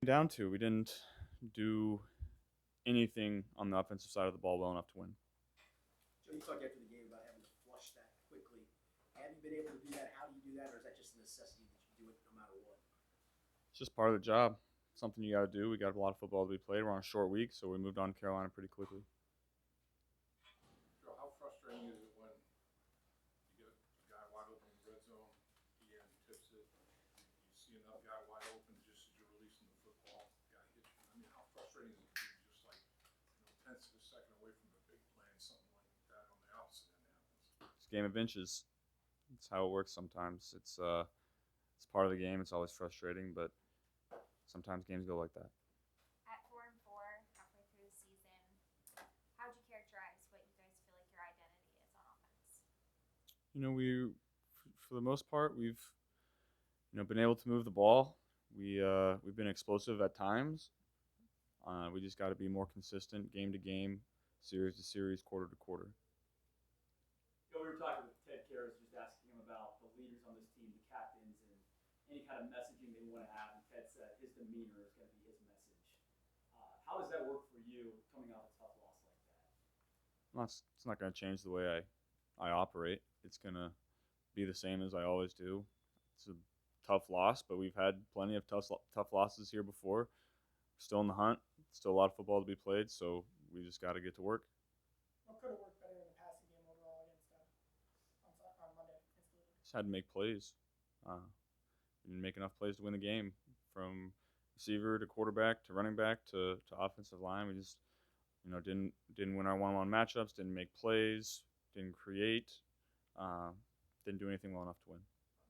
down to. We didn't do anything on the offensive side of the ball well enough to win. Joe, you talked after the game about having to flush that quickly. Have you been able to do that? How do you do that, or is that just a necessity that you do it no matter what? It's just part of the job. Something you got to do. We got a lot of football to be played. We're on a short week, so we moved on to Carolina pretty quickly. Joe, how frustrating is it when you get a guy wide open in the red zone, he tips it, you see another guy wide open just as you're releasing the football, the guy hits you. I mean, how frustrating is it to be just like, tenths of a second away from the big play and something like that on the opposite end happens? It's a game of inches. It's how it works sometimes. It's part of the game. It's always frustrating, but sometimes games go like that. At 4-4, halfway through the season, how would you characterize what you guys feel like your identity is on offense? We, for the most part, we've been able to move the ball. We've been explosive at times. We just got to be more consistent, game to game, series to series, quarter to quarter. You know, we were talking with Ted Karras, just asking him about the leaders on this team, the captains, and any kind of messaging they want to have. And Ted said his demeanor is going to be his message. How does that work for you coming off a tough loss like that? Well, it's not going to change the way I operate. It's going to be the same as I always do. It's a tough loss, but we've had plenty of tough losses here before. Still in the hunt. Still a lot of football to be played, so we just got to get to work. What could have worked better in the passing game overall against on Monday against the Leaders? Just had to make plays. Didn't make enough plays to win the game. From receiver to quarterback to running back to offensive line, we just didn't win our one-on-one matchups. Didn't make plays. Didn't create. Didn't do anything well enough to win.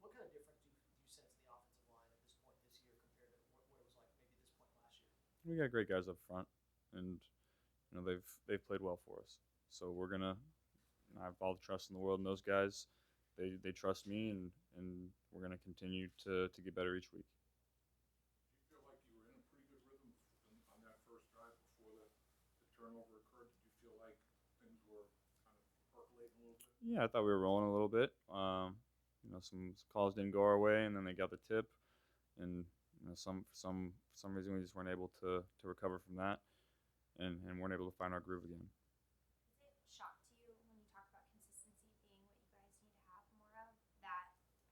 What kind of difference do you sense in the offensive line at this point this year compared to what it was like maybe this point last year? We got great guys up front, and they've played well for us. So we're gonna I have all the trust in the world in those guys. They trust me, and we're gonna continue to get better each week. Do you feel like you were in a pretty good rhythm on that first drive before the turnover occurred? Did you feel like things were kind of percolating a little bit? Yeah, I thought we were rolling a little bit. Some calls didn't go our way, and then they got the tip, and for some reason we just weren't able to recover from that, and weren't able to find our groove again. Is it a shock to you when you talk about consistency being what you guys need to have more of?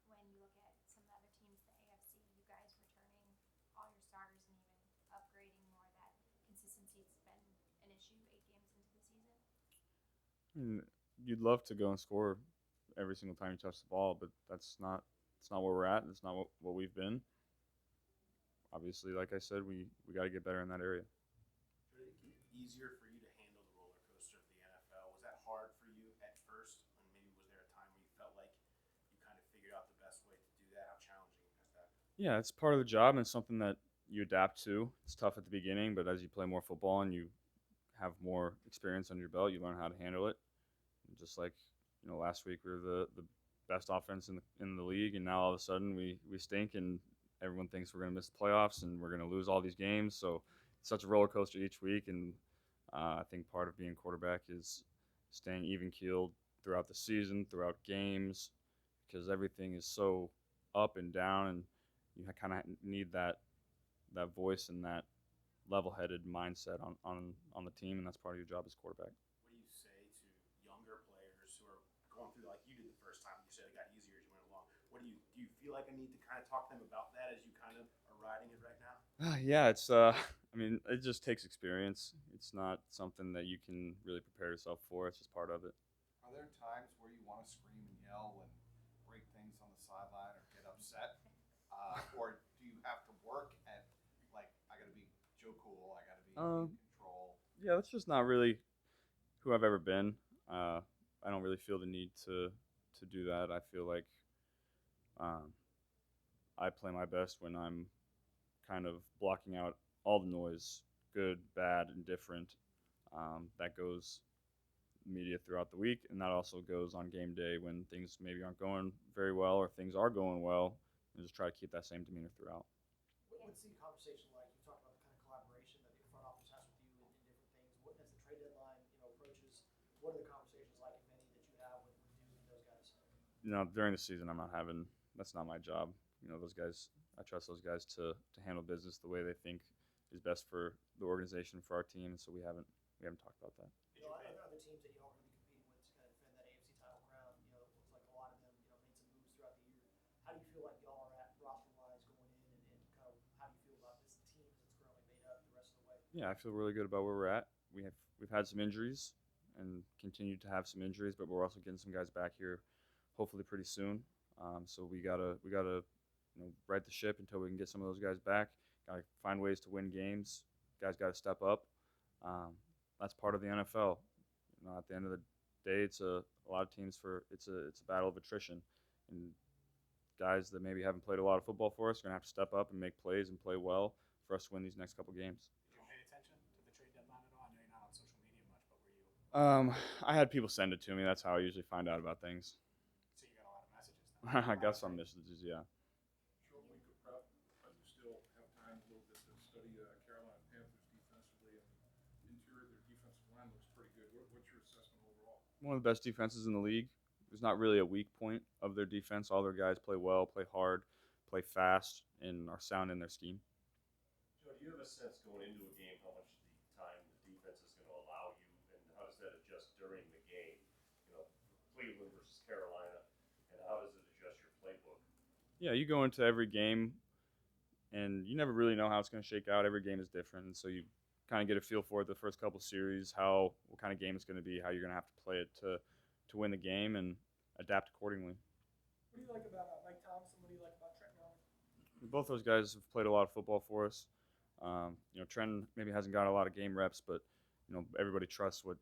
That when you look at some of the other teams in the AFC, you guys returning all your starters and even upgrading more, that consistency has been an issue 8 games into the season? I mean, you'd love to go and score every single time you touch the ball, but that's not where we're at. That's not what we've been. Obviously, like I said, we got to get better in that area. Should it get easier for you to handle the roller coaster of the NFL? Was that hard for you at first? And maybe was there a time where you felt like you kind of figured out the best way to do that? How challenging has that been? Yeah, it's part of the job and something that you adapt to. It's tough at the beginning, but as you play more football and you have more experience under your belt, you learn how to handle it. And just like last week we were the best offense in the league, and now all of a sudden we stink, and everyone thinks we're going to miss the playoffs and we're going to lose all these games. So it's such a roller coaster each week, and I think part of being quarterback is staying even keeled throughout the season, throughout games, because everything is so up and down, and you kind of need that voice and that level-headed mindset on the team, and that's part of your job as quarterback. What do you say to younger players who are going through like you did the first time? You said it got easier as you went along. What do you feel like I need to kind of talk to them about that as you kind of are riding it right now? Yeah, it's I mean, it just takes experience. It's not something that you can really prepare yourself for. It's just part of it. Are there times where you want to scream and yell and break things on the sideline or get upset? Or do you have to work at, like, I got to be Joe Cool, I got to be in Um, control? yeah, that's just not really who I've ever been. I don't really feel the need to do that. I feel like um, I play my best when I'm kind of blocking out all the noise, good, bad, indifferent. That goes media throughout the week, and that also goes on game day when things maybe aren't going very well or things are going well, and just try to keep that same demeanor throughout. What's the conversation like? You talked about the kind of collaboration that the front office has with you in different things. What as the trade deadline approaches? What are the conversations like, if any, that you have with Duke and those guys? During the season, I'm not having. That's not my job. those guys. I trust those guys to handle business the way they think is best for the organization, for our team. And so we haven't talked about that. Are there other teams that y'all are going to be competing with to kind of defend that AFC title crown? It looks like a lot of them, made some moves throughout the year. How do you feel like y'all are at roster-wise going in, and kind of how do you feel about this team as it's currently made up the rest of the way? Yeah, I feel really good about where we're at. We've had some injuries and continue to have some injuries, but we're also getting some guys back here, hopefully pretty soon. So we gotta right the ship until we can get some of those guys back. Got to find ways to win games. Guys got to step up. That's part of the NFL. At the end of the day, it's a lot of teams it's a battle of attrition, and guys that maybe haven't played a lot of football for us are gonna have to step up and make plays and play well for us to win these next couple games. Did you pay attention to the trade deadline at all? I know you're not on social media much, but were you? I had people send it to me. That's how I usually find out about things. So you got a lot of messages. Then. I got some messages, yeah. Short week of prep, but you still have time a little bit to study Carolina Panthers defensively and interior. Their defensive line looks pretty good. What's your assessment overall? One of the best defenses in the league. There's not really a weak point of their defense. All their guys play well, play hard, play fast, and are sound in their scheme. Joe, do you have a sense going into a game how much the time the defense is going to allow you, and how does that adjust during the game? Cleveland versus Carolina, and how does it adjust your playbook? Yeah, you go into every game, and you never really know how it's going to shake out. Every game is different, and so you kind of get a feel for it the first couple series, what kind of game it's going to be, how you're going to have to play it to win the game, and adapt accordingly. What do you like about Mike Thompson? What do you like about Trent Norman? Both those guys have played a lot of football for us. Trent maybe hasn't got a lot of game reps, but everybody trusts what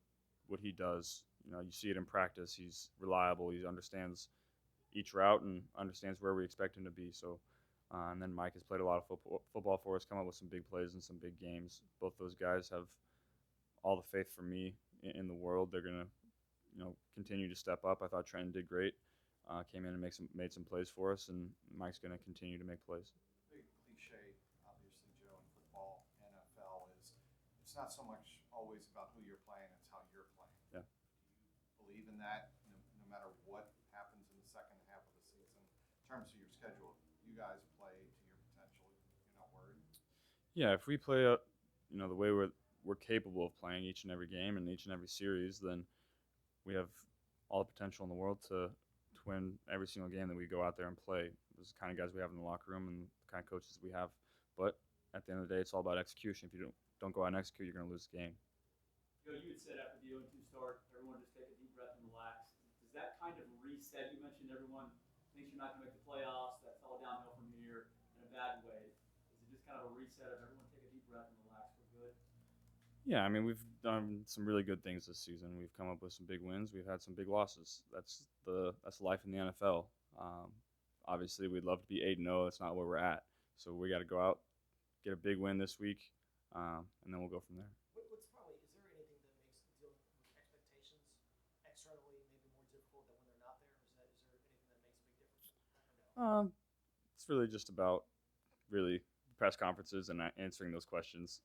he does. You see it in practice. He's reliable. He understands each route and understands where we expect him to be. So, and then Mike has played a lot of football for us, come up with some big plays and some big games. Both those guys have all the faith for me in the world. They're gonna continue to step up. I thought Trenton did great. Came in and made some plays for us, and Mike's going to continue to make plays. Big cliche, obviously, Joe, in football, NFL is it's not so much always about who you're playing; it's how you're playing. Yeah. Do you believe in that? No matter what happens in the second half of the season, in terms of your schedule, you guys play to your potential. You're not worried. Yeah, if we play the way we're capable of playing each and every game and each and every series, then we have all the potential in the world to win every single game that we go out there and play. Those are the kind of guys we have in the locker room and the kind of coaches we have. But at the end of the day, it's all about execution. If you don't go out and execute, you're going to lose the game. You had said after the 0-2 start, everyone just take a deep breath and relax. Does that kind of reset? You mentioned everyone thinks you're not going to make the playoffs. That's all downhill from here in a bad way. Is it just kind of a reset of everyone take a deep breath and relax? We're good. Yeah, I mean, we've done some really good things this season. We've come up with some big wins. We've had some big losses. That's life in the NFL. Obviously, we'd love to be 8-0. That's not where we're at. So we got to go out, get a big win this week, and then we'll go from there. Is there anything that makes dealing with expectations externally maybe more difficult than when they're not there? Is there anything that makes a big difference? It's really just about press conferences and answering those questions.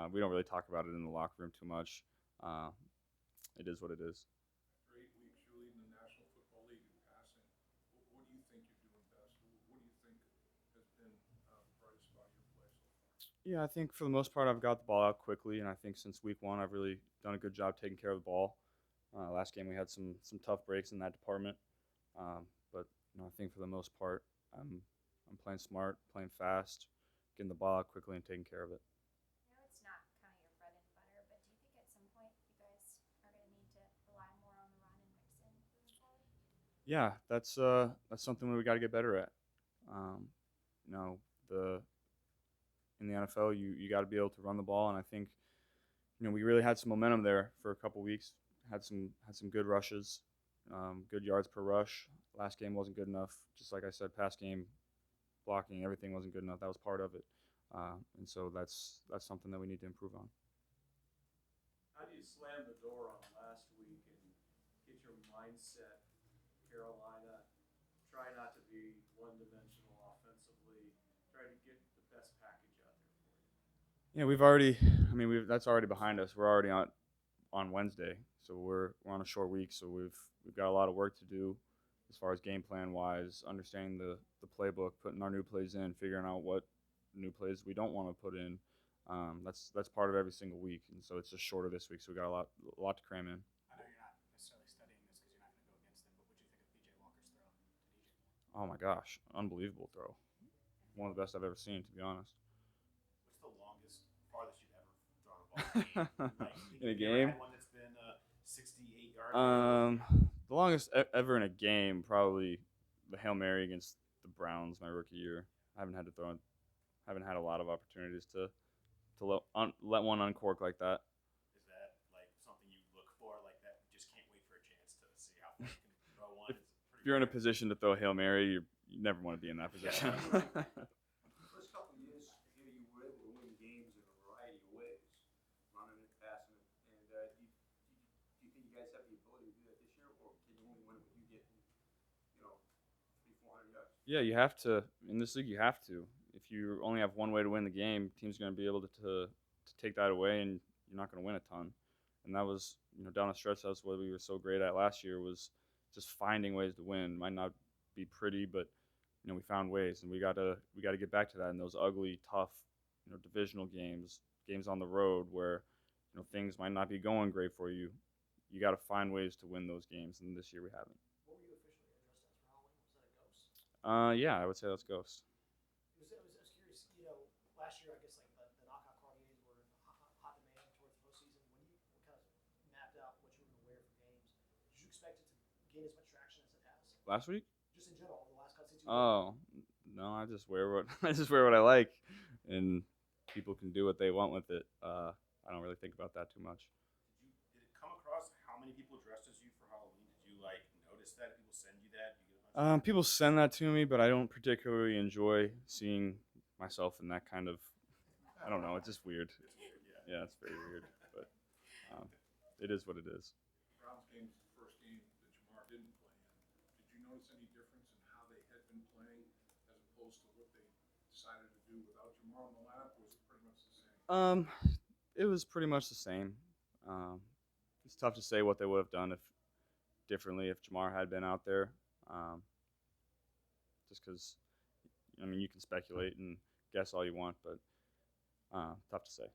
We don't really talk about it in the locker room too much. It is what it is. After 8 weeks, you're leading the National Football League in passing. What do you think you're doing best? What do you think has been the brightest spot of your play so far? Yeah, I think for the most part, I've got the ball out quickly, and I think since week 1, I've really done a good job taking care of the ball. Last game, we had some tough breaks in that department, but I think for the most part, I'm playing smart, playing fast, getting the ball out quickly, and taking care of it. I know it's not kind of your bread and butter, but do you think at some point you guys are going to need to rely more on the run and mix in moving forward? Yeah, that's something we got to get better at. In the NFL, you got to be able to run the ball, and I think we really had some momentum there for a couple weeks. Had some good rushes, good yards per rush. Last game wasn't good enough. Just like I said, pass game, blocking, everything wasn't good enough. That was part of it, and so that's something that we need to improve on. How do you slam the door on last week and get your mindset, Carolina? Try not to be one-dimensional offensively. Try to get the best package out there for you. Yeah, that's already behind us. We're already on Wednesday, so we're on a short week. So we've got a lot of work to do as far as game plan wise, understanding the playbook, putting our new plays in, figuring out what new plays we don't want to put in. That's part of every single week, and so it's just shorter this week, so we got a lot to cram in. I know you're not necessarily studying this because you're not going to go against him, but what do you think of PJ Walker's throw to DJ? Oh my gosh, unbelievable throw! One of the best I've ever seen, to be honest. What's the longest, farthest you've ever thrown a ball In a you ever game? had one that's been 68 yards? The longest ever in a game, probably the Hail Mary against the Browns my rookie year. I haven't had to throw, haven't had a lot of opportunities to let one uncork like that. Is that like something you look for, like that? You just can't wait for a chance to see how far you can throw one. It's If pretty you're in a rare. position to throw Hail Mary, you never want to be in that position. The first couple of years here, you were able to win games in a variety of ways, running it, passing it. And do you think you guys have the ability to do that this year, or can you only win it when you get, 300-400 yards? Yeah, you have to. In this league, you have to. If you only have one way to win the game, team's going to be able to take that away, and you're not going to win a ton. And that was, down the stretch, that's what we were so great at last year, was just finding ways to win. Might not be pretty, but we found ways, and we got to get back to that in those ugly, tough, divisional games on the road where things might not be going great for you. You got to find ways to win those games, and this year we haven't. What were you officially addressed as for Halloween? Was that a ghost? Yeah, I would say that's Ghost. I was curious, last year, I guess, like, the knockout Cartiers were in hot demand towards the postseason. When you kind of mapped out what you were going to wear for games, did you expect it to gain as much traction as it has? Last week? Just in general, the last since you Oh, no, I just wear what I like, and people can do what they want with it. I don't really think about that too much. Did it come across how many people dressed as you for Halloween? Did you notice that? Did people send you that? Did you get a bunch of People send that to me, but I don't particularly enjoy seeing myself in that kind of. I don't know. It's just weird. It's weird, yeah. Yeah, it's very weird, but it is what it is. Browns game is the first game that Jamar didn't play in. Did you notice any difference in how they had been playing as opposed to what they decided to do without Jamar in the lineup? Or was it pretty much the same? It was pretty much the same. It's tough to say what they would have done differently if Jamar had been out there. Just because, you can speculate and guess all you want, but tough to say.